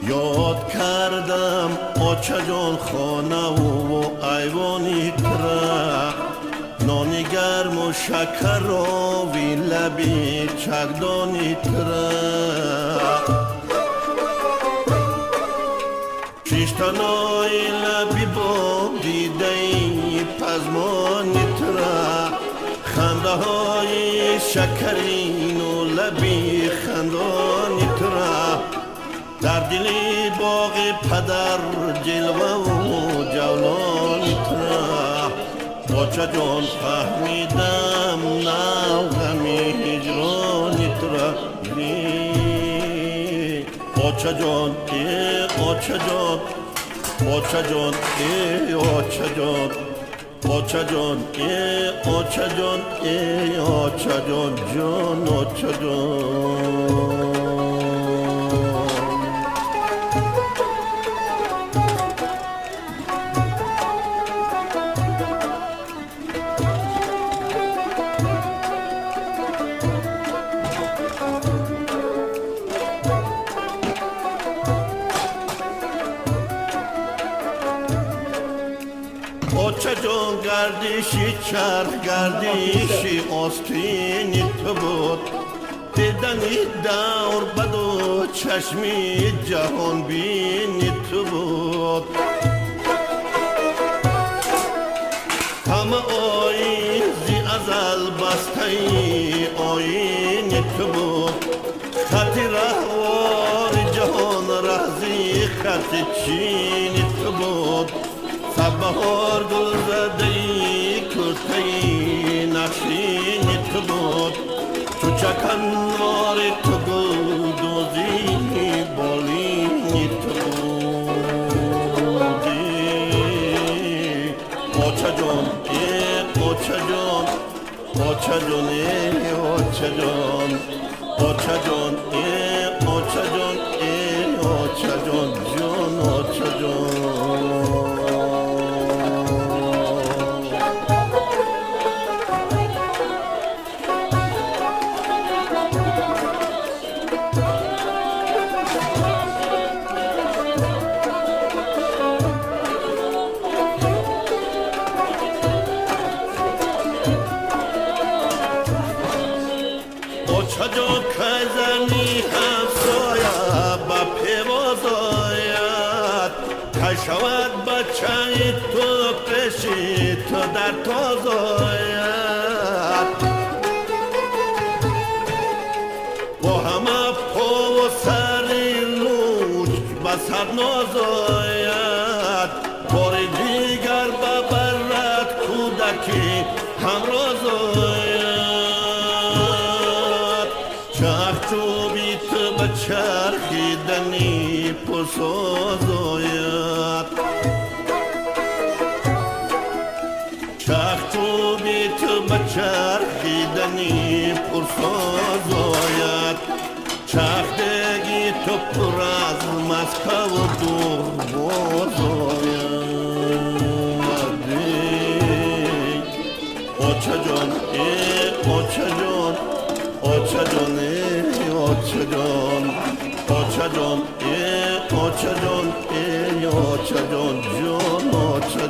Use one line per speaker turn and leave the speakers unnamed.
یاد کردم آچه جان خانه و ایوانی تره، نان گرم و شکر و وی لبی چکدانی تره، شیشتنای لبی با دیده پزمانی تره، خنده های شکرین و لبی خندانی تره، در دلی باغ پدر جلوه و جولانی تره، آچه جان فهمیدم نه غمی هجرانی تره، آچه جان ای آچه جان، آچه جان ای آچه جان، آچه جان ای آچه جان ای آچه جان جان آچه جان. آچه جان گردشی چرخ گردشی آستینی تو بود، دیدنی دور بد و چشمی جهان بینی تو بود، همه آیزی ازل بسته آینی تو بود، خطی رهوار جهان رهزی خطی چینی تو بود، بهار گل زدهی کرتهی نقشینی تو بود، چو چکنوار تو گل دوزی بالینی تو بودی، آچه جان ای آچه جان، آچه جان ای آچه جان، آچه جان ای آچه جان ای آچه جان جان آچه جان. آچه جان کزنی همسایه با پیواز آید، که شود بچه تو پیشی تو در تاز آید، با همه پا و سری لوچ به سر ناز آید، بار دیگر ببرد کودکی همراز آید، چوبی تو به چرخیدنی پرساز آید، چوبی تو به چرخیدنی پرساز آید، چرخدگی تو پر از مسکه و دورباز آید، آچه جان ای آچه جان، آچه جان ای آچه جان، آچه جان ای آچه جان ای آچه جان جان آچه